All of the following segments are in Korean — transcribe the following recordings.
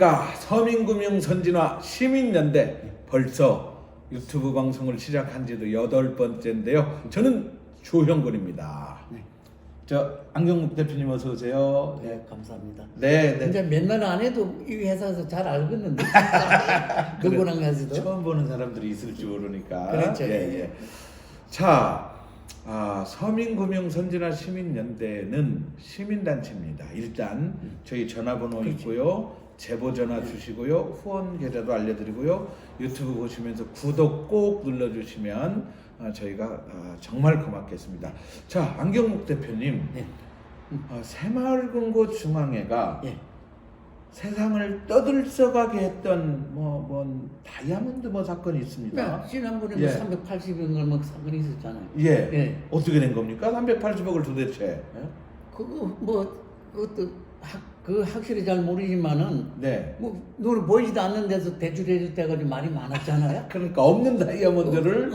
안녕하십니까. 서민금융선진화 시민연대 벌써 유튜브 방송을 시작한 지도 8번째인데요. 저는 조형근입니다. 네. 저 안경묵 대표님 어서 오세요. 네, 감사합니다. 네, 네. 이제 몇 년 안 해도 이 회사에서 잘 알겠는데 누구랑 가지도 처음 보는 사람들이 있을지 모르니까. 그렇죠. 예. 자, 서민금융선진화 시민연대는 시민단체입니다. 일단 저희 전화번호 그렇죠. 있고요. 제보 전화 주시고요. 후원 계좌도 알려드리고요. 유튜브 보시면서 구독 꼭 눌러주시면 저희가 정말 고맙겠습니다. 자, 안경묵 대표님. 네. 새마을금고 중앙회가 예. 세상을 떠들썩하게 했던 다이아몬드 사건이 있습니다. 네, 지난번에 예. 380억 뭐 사건이 있었잖아요. 예. 예. 어떻게 된 겁니까? 380억을 도대체. 예? 그거 그것도 확실히 잘 모르지만은 네. 눈에 보이지도 않는 데서 대출해줄 때가 좀 말이 많았잖아요. 그러니까 없는 다이아몬드를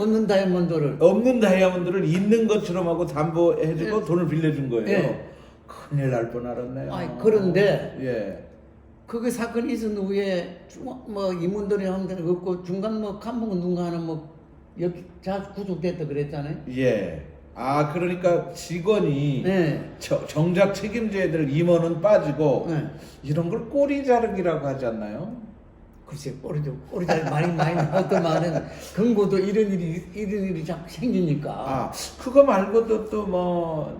없는 다이아몬드를 있는 것처럼 하고 담보해주고 예. 돈을 빌려준 거예요. 예. 큰일 날 뻔알았네요. 그런데 예. 그 사건이 있은 후에 임원들이 하는 데는 없고 중간 간부는 누가 하나 여기 자 구속됐다 그랬잖아요. 예. 그러니까 직원이 네. 정작 책임져야 될 임원은 빠지고 네. 이런 걸 꼬리 자르기라고 하지 않나요? 글쎄 꼬리잘 많이 나왔더만은 근거도 이런 일이 자꾸 생기니까. 그거 말고도 또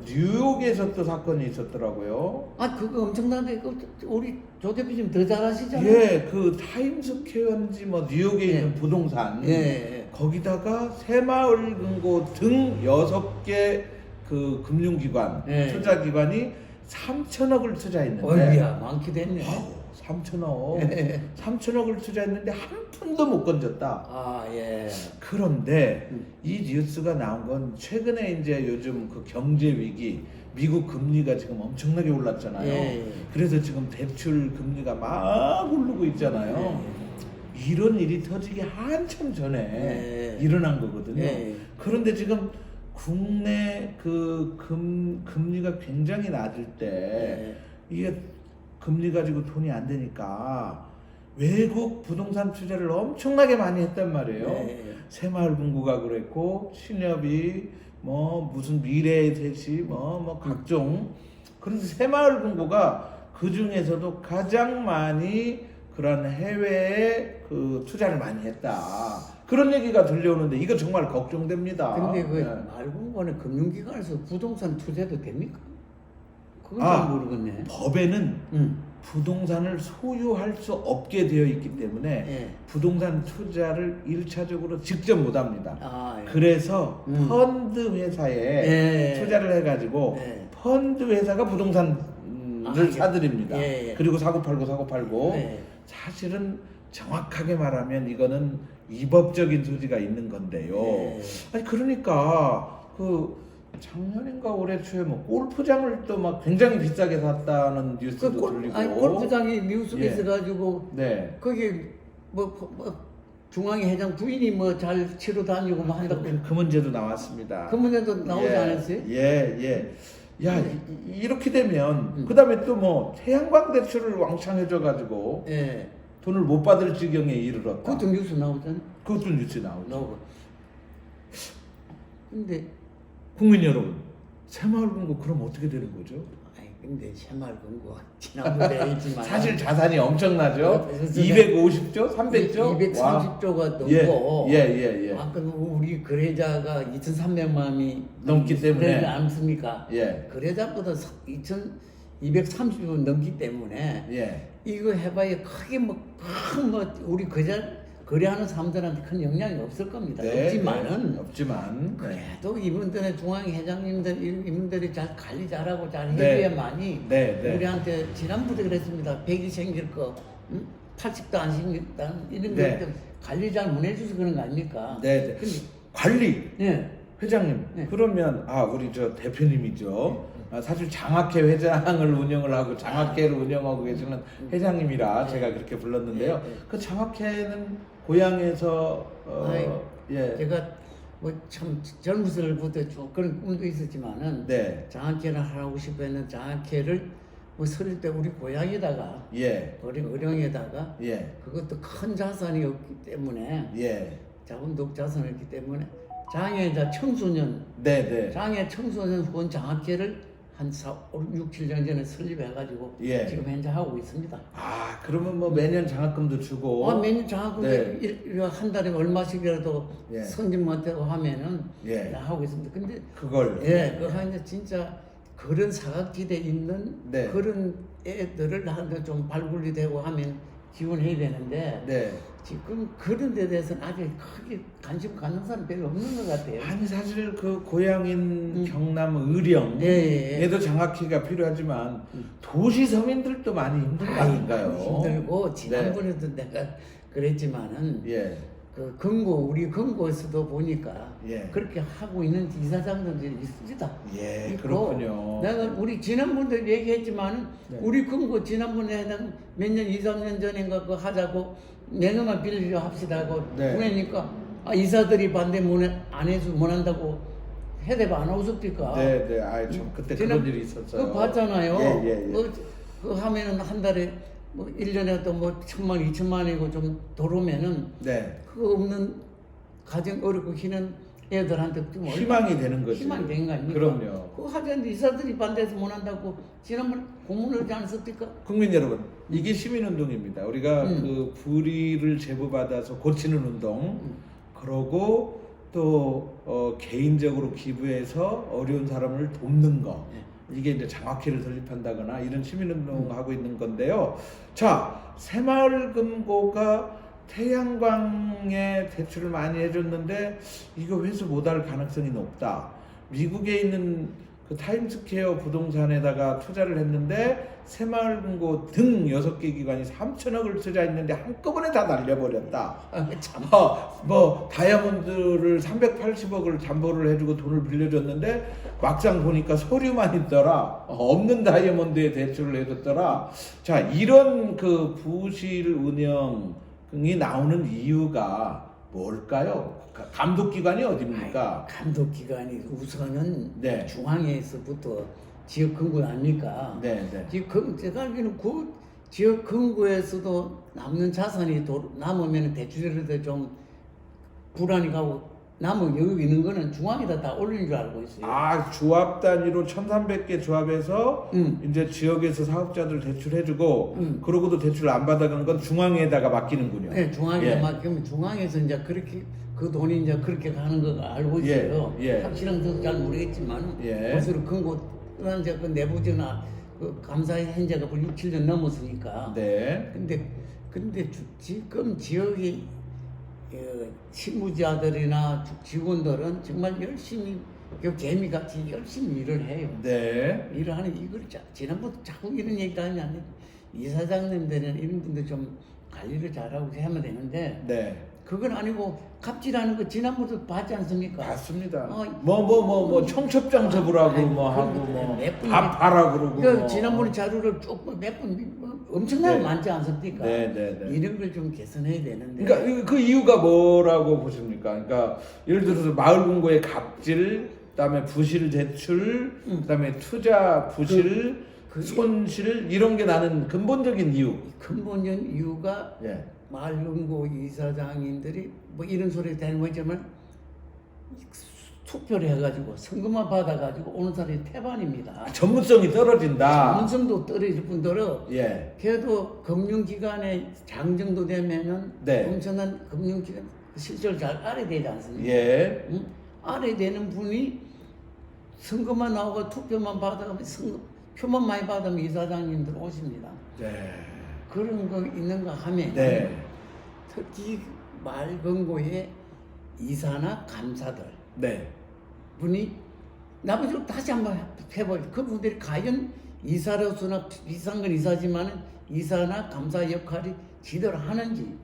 뉴욕에서 또 사건이 있었더라고요. 그거 엄청난데 우리 조 대표님 더 잘하시잖아요. 예, 그 타임스퀘어인지 뉴욕에 예. 있는 부동산. 예. 거기다가 새마을금고 등 6개 그 금융기관, 예. 투자기관이 3천억을 투자했는데. 어이야 많기도 했네. 3천억. 예. 3천억을 투자했는데 한 푼도 못 건졌다. 예. 그런데 이 뉴스가 나온 건 최근에 이제 요즘 그 경제 위기, 미국 금리가 지금 엄청나게 올랐잖아요. 예. 그래서 지금 대출 금리가 막 오르고 있잖아요. 이런 일이 터지기 한참 전에 일어난 거거든요. 그런데 지금 국내 그 금리가 굉장히 낮을 때 이게 금리 가지고 돈이 안 되니까 외국 부동산 투자를 엄청나게 많이 했단 말이에요. 새마을금고가 그랬고 신협이 무슨 미래의 대시 각종. 그런데 새마을금고가 그 중에서도 가장 많이 그런 해외에 그 투자를 많이 했다. 그런 얘기가 들려오는데 이거 정말 걱정됩니다. 근데 말금고는 금융기관에서 부동산 투자도 됩니까? 그건 잘 모르겠네. 법에는 부동산을 소유할 수 없게 되어 있기 때문에 부동산 투자를 1차적으로 직접 못 합니다. 그래서 펀드 회사에 투자를 해가지고 펀드 회사가 부동산을 사들입니다. 그리고 사고 팔고 사실은 정확하게 말하면 이거는 위법적인 소지가 있는 건데요. 그러니까 작년인가 올해 초에 골프장을 또 굉장히 비싸게 샀다는 뉴스도 들리고. 골프장이 뉴스가 있어가지고 거기 중앙회 회장 부인이 잘 치러 다니고 한다고. 그 문제도 나왔습니다. 그 문제도 나오지 않았어요? 예. 이렇게 되면 그다음에 또 태양광 대출을 왕창 해줘가지고 돈을 못 받을 지경에 이르렀다. 그것도 뉴스 나오잖아. 그것도 뉴스 나오죠. 근데 국민 여러분, 새마을금고 그럼 어떻게 되는 거죠? 근데 새마을금고 지난번에 있지만 사실 자산이 엄청나죠. 250조, 300조, 230조가 넘고. 예. 우리 거래자가 2,300만이 넘기 때문에 않습니까? 거래자보다 2,230만 넘기 때문에 이거 해봐야 크게 우리 거래하는 사람들한테 큰 영향이 없을 겁니다. 없지만 그래도 이분들의 중앙회장님들 이분들이 잘 관리 잘하고 잘 해줘야만이 우리한테 지난번에 그랬습니다. 100이 생길 거 80도 안 생겼다 이런 거 관리 잘 못 해줘서 그런 거 아닙니까? 관리 회장님 그러면 우리 저 대표님이죠. 사실 장학회 회장을 운영을 하고 장학회를 운영하고 계시는 회장님이라 제가 그렇게 불렀는데요. 그 장학회는 고향에서 제가 참 젊었을 때부터 쭉 그런 꿈도 있었지만은 장학회를 하고 싶어 했는 장학회를 뭐 설일 때 우리 고향에다가 예. 어령에다가 예. 그것도 큰 자산이 없기 때문에 예. 자본독 자산이 없기 때문에 장애자 청소년 네네. 장애 청소년 후원 장학회를 한 6, 7년 전에 설립해가지고 예. 지금 현재 하고 있습니다. 아, 그러면 뭐 매년 장학금도 주고. 매년 장학금 네. 한 달에 얼마씩이라도 예. 선진마트하고 하면은 예. 하고 있습니다. 근데 그걸. 그거 하는데 진짜 그런 사각지대에 있는 네. 그런 애들을 한테 좀 발굴이 되고 하면 지원해야 되는데 네. 지금 그런 데 대해서는 아직 크게 관심 갖는 사람 별로 없는 것 같아요. 아니 사실 그 고향인 경남 의령에도 장학회가 필요하지만 도시 서민들도 많이 힘든 거 아닌가요? 힘들고 지난번에도 내가 그랬지만은 예. 그 우리 금고에서도 보니까 예. 그렇게 하고 있는 이사장들이 있습니다. 예, 있고 그렇군요. 내가 우리 지난번도 얘기했지만 네. 우리 금고 지난번에 몇 년, 2, 3년 전인가 그거 하자고 내년만 빌려 합시다 하고 네. 보내니까 이사들이 반대 안 해서 못 한다고 해대가 안 오셨니까. 네, 네. 아, 참 그때 그런 일이 있었어요. 그거 봤잖아요. 예, 예, 예. 그거 하면은 한 달에 뭐 1년에 또 뭐 1,000만, 2천만이고 좀 들어오면은 네. 그거 없는 가정 어렵고 희는 애들한테 좀 희망이 되는 거지. 희망이 된 거 아닙니까? 그럼요. 그거 하자는데 이사들이 반대해서 못 한다고 지난번 공문을 하지 않았습니까? 국민 여러분, 이게 시민운동입니다. 우리가 그 불의를 제보받아서 고치는 운동, 그러고 또 개인적으로 기부해서 어려운 사람을 돕는 거. 이게 이제 장학회를 설립한다거나 이런 시민운동을 하고 있는 건데요. 자, 새마을금고가 태양광에 대출을 많이 해줬는데 이거 회수 못할 가능성이 높다. 미국에 있는 그 타임스퀘어 부동산에다가 투자를 했는데 새마을금고 등 6개 기관이 3천억을 투자했는데 한꺼번에 다 날려버렸다. 참. 뭐 다이아몬드를 380억을 담보를 해주고 돈을 빌려줬는데 막상 보니까 서류만 있더라. 없는 다이아몬드에 대출을 해줬더라. 자, 이런 그 부실 운영이 나오는 이유가 뭘까요? 감독기관이 어디입니까? 감독기관이 우선은 네. 중앙에서부터 지역 근구 아닙니까? 네, 네. 지금 제가 알기로는 그 지역 근구에서도 남는 자산이 남으면 대출이라도 좀 불안이 가고 남은 여유 있는 거는 중앙에다 다 올린 줄 알고 있어요. 아, 조합 단위로 1,300개 조합해서 이제 지역에서 사업자들 대출해주고 그러고도 대출 안 받아간 건 중앙에다가 맡기는군요. 네, 중앙에 맡기면 중앙에서 이제 그렇게 그 돈이 이제 그렇게 가는 거 알고 있어요. 확실한 것도 잘 모르겠지만 그것으로 근거는 이제 그 내부전화 그 감사 현재가 6, 7년 넘었으니까. 네. 근데 지금 지역의 실무자들이나 직원들은 정말 열심히 개미같이 열심히 일을 해요. 네. 일을 하는 이걸 지난번부터 자꾸 이런 얘기가 하면 이사장님들은 이런 분들 좀 관리를 잘하고 하면 되는데 네. 그건 아니고 갑질하는 거 지난번도 봤지 않습니까? 맞습니다. 뭐 청첩장 접으라고 뭐 하고 뭐 밥 하라 그러고 뭐. 지난번에 자료를 쭉 몇 분 엄청나게 많지 않습니까? 네. 이런 걸 좀 개선해야 되는데. 그러니까 그 이유가 뭐라고 보십니까? 그러니까 예를 들어서 마을금고의 갑질, 그다음에 부실 대출, 그다음에 투자 부실, 손실 이런 게 나는 근본적인 이유. 근본적인 이유가 마을금고 이사장님들이 뭐 이런 소리 되는 거지만 투표를 해가지고 선거만 받아가지고 오는 사람이 태반입니다. 전문성이 떨어진다. 전문성도 떨어질 뿐더러 그래도 금융기관에 장 정도 되면은 엄청난 금융기관 실적을 잘 알아야 되지 않습니까? 알아야 되는 분이 선거만 나오고 투표만 받아가면 표만 많이 받으면 이사장님들 오십니다. 그런 거 있는가 하면 특히 마을금고의 이사나 감사들 분이 나머지로 다시 한번 해봐요. 그분들이 과연 이사로서나 비싼 건 이사지만 이사나 감사 역할이 제대로 하는지.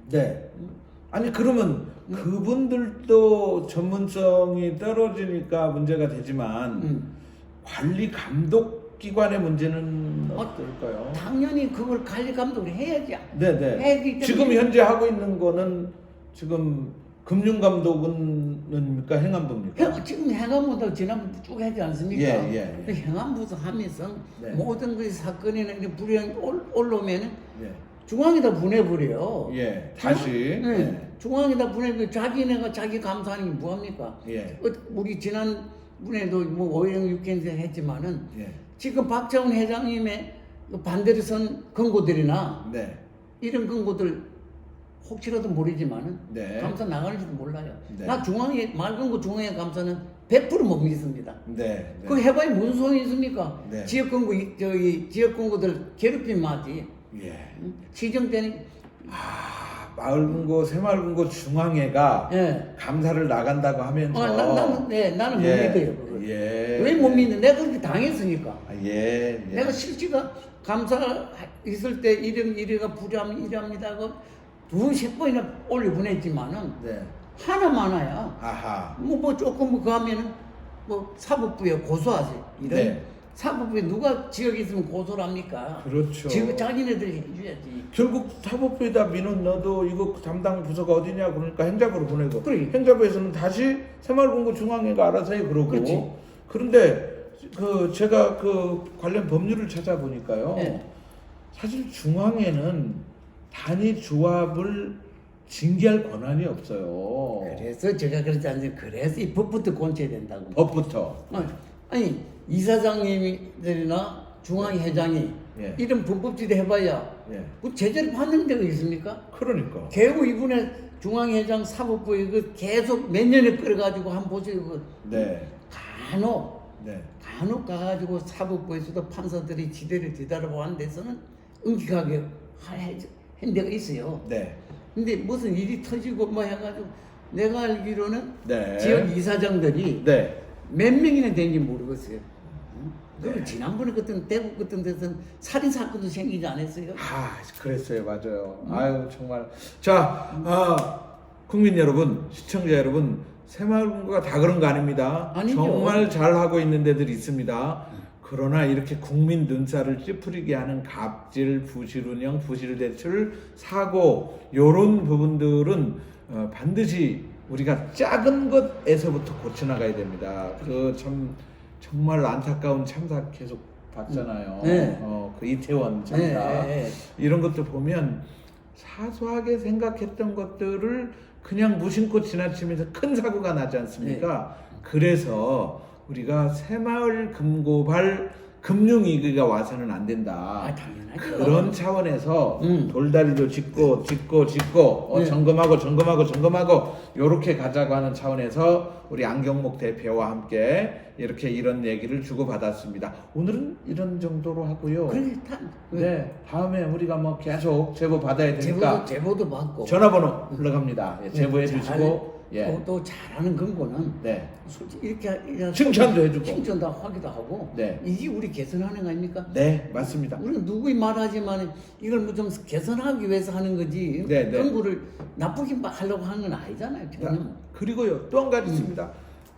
아니 그러면 그분들도 전문성이 떨어지니까 문제가 되지만 관리 감독 기관의 문제는 어떨까요? 당연히 그걸 관리 감독을 해야지. 지금 현재 하고 있는 거는 지금 금융감독은입니까 행안부입니까? 지금 행안부도 지난번에 쭉 하지 않습니까? 예. 그 행안부도 하면서 네. 모든 그 사건이나 이런 불이랑 올라오면 예. 중앙에다 보내버려요. 예. 다시. 네. 중앙에다 보내버려. 자기네가 자기 감사하는 게 뭐합니까? 예. 우리 지난번에도 뭐 5.16 행사 했지만은 예. 지금 박정훈 회장님의 그 반대로 선 권고들이나 네. 이런 권고들 혹시라도 모르지만은 네. 감사 나가는지도 몰라요. 네. 나 중앙에 맑은 거 중앙에 감사는 100%못 믿습니다. 네. 그 해봐야 무슨 소용이 있습니까? 네. 지역 권고 지역 권고들 괴롭힘 맞지. 예. 시정 때는 마을금고 새마을금고 중앙회가 예. 감사를 나간다고 하면서 나는 못 예. 믿어요. 그걸. 예. 왜 못 믿는? 내가 그렇게 당했으니까. 예. 내가 실제가 감사 있을 때 이래가 이랍니다. 두 세 번이나 올려 보냈지만은 네. 하나만 하야. 아하. 뭐 조금 뭐 가면은 뭐 사법부에 고소하지. 이런 네. 사법부에 누가 지역에 있으면 고소를 합니까? 그렇죠. 지금 자기네들이 해줘야지. 결국 사법부에다 민원 넣어도 이거 담당 부서가 어디냐 그러니까 행자부로 보내고 그래. 행자부에서는 다시 새마을금고 중앙회가 알아서 해 그러고 그렇지. 그런데 그 제가 그 관련 법률을 찾아보니까요. 네. 사실 중앙회는 단위 조합을 징계할 권한이 없어요. 그래서 제가 그러지 않습니까? 그래서 이 법부터 고쳐야 된다고. 법부터. 아니 이사장님들이나 중앙회장이 예. 이런 불법짓 해봐야 예. 뭐 제재를 받는 데가 있습니까? 그러니까. 개우 이번에 중앙회장 사법부에 그 계속 몇 년을 끌어가지고 한 보세요. 그 네. 간혹 가가지고 사법부에서도 판사들이 지대를 뒤달아보고 하는 데서는 응기하게 한 데가 있어요. 네. 근데 무슨 일이 터지고 뭐 해가지고 내가 알기로는 네. 지역 이사장들이 네. 몇 명이나 되는지 모르겠어요. 그리고 네. 지난번에 그때 대구 같은 데서는 살인 사건도 생기지 않았어요? 그랬어요. 맞아요. 아유, 정말. 자, 국민 여러분, 시청자 여러분, 새마을금고가 다 그런 거 아닙니다. 아니죠. 정말 잘하고 있는 데들이 있습니다. 그러나 이렇게 국민 눈살을 찌푸리게 하는 갑질, 부실운영, 부실대출, 사고 요런 부분들은 반드시 우리가 작은 것에서부터 고쳐나가야 됩니다. 그 참 정말 안타까운 참사 계속 봤잖아요. 네. 그 이태원 참사 네. 이런 것도 보면 사소하게 생각했던 것들을 그냥 무심코 지나치면서 큰 사고가 나지 않습니까? 그래서 우리가 새마을 금고발 금융위기가 와서는 안 된다. 당연하죠. 그런 차원에서 돌다리도 짚고 네. 점검하고 요렇게 가자고 하는 차원에서 우리 안경목 대표와 함께 이렇게 이런 얘기를 주고받았습니다. 오늘은 이런 정도로 하고요. 그래, 네, 다음에 우리가 뭐 계속 제보 받아야 되니까 제보도 받고 전화번호 흘러갑니다. 예, 제보해 주시고 또 잘하는 근거는 네. 솔직히 이렇게 칭찬도 해주고. 칭찬도 하기도 하고 네. 이게 우리 개선하는 거 아닙니까? 네, 맞습니다. 우리는 누구이 말하지만 이걸 뭐 좀 개선하기 위해서 하는 거지 네. 근거를 나쁘게 하려고 하는 건 아니잖아요. 전혀. 그리고요 또 한 가지 있습니다.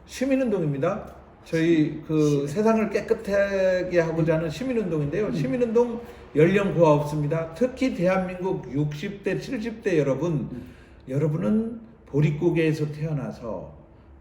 시민운동입니다. 저희 그 세상을 깨끗하게 하고자 하는 시민운동인데요. 시민운동 연령 고하 없습니다. 특히 대한민국 60대, 70대 여러분은 보릿고개에서 태어나서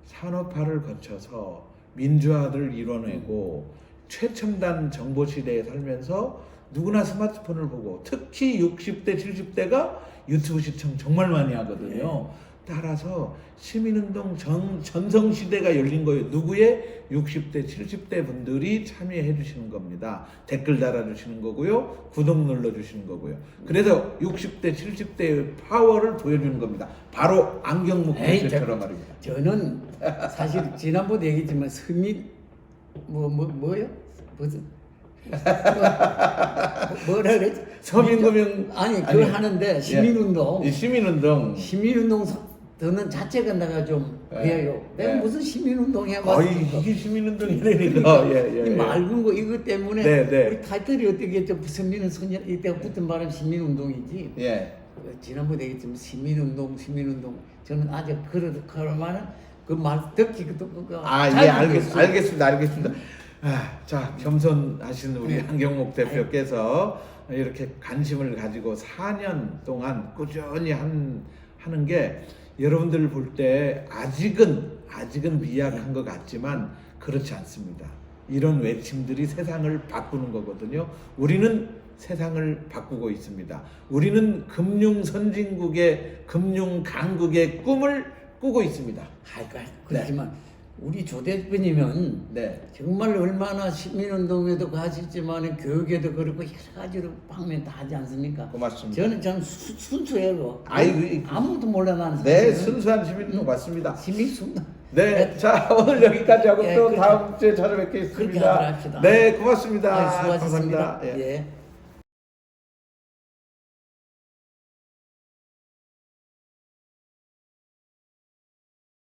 산업화를 거쳐서 민주화를 이뤄내고 최첨단 정보 시대에 살면서 누구나 스마트폰을 보고 특히 60대, 70대가 유튜브 시청 정말 많이 하거든요. 따라서 시민운동 전성시대가 열린 거예요. 누구의 60대, 70대 분들이 참여해 주시는 겁니다. 댓글 달아주시는 거고요. 구독 눌러주시는 거고요. 그래서 60대, 70대의 파워를 보여주는 겁니다. 바로 안경목 대표처럼 말입니다. 저는 사실 지난번에 얘기했지만 뭐요? 무슨 뭐라 그랬지? 서민금융 아니 그거 하는데 시민운동 이 시민운동 저는 자체가 내가 좀 해요. 내가 무슨 시민운동 해봤어? 이게 시민운동이라니까. 이 맑은 거 이것 때문에 네. 우리 타이틀이 어떻게 좀 선민은 소년 이때가 붙은 말은 시민운동이지. 예. 지난번에 얘기했지만 시민운동 저는 아직 그러면은 그 말 듣기 알겠습니다. 자, 겸손하신 우리 안경목 대표께서 이렇게 관심을 가지고 4년 동안 꾸준히 한 하는 게 여러분들 볼 때 아직은 미약한 것 같지만 그렇지 않습니다. 이런 외침들이 세상을 바꾸는 거거든요. 우리는 세상을 바꾸고 있습니다. 우리는 금융 선진국의 금융 강국의 꿈을 꾸고 있습니다. 그렇지만 우리 조 대표님은 정말 얼마나 시민운동에도 가셨지만 교육에도 그렇고 여러 가지로 방면 다 하지 않습니까? 고맙습니다. 저는 순수해요. 아이고, 아무도 몰라 나는. 네, 순수한 시민도 맞습니다. 시민순. 네, 자 오늘 여기까지 하고 또 그렇게, 다음 주에 그렇게 찾아뵙겠습니다. 하도록 합시다. 네, 고맙습니다. 수고하셨습니다. 감사합니다. 예. 예.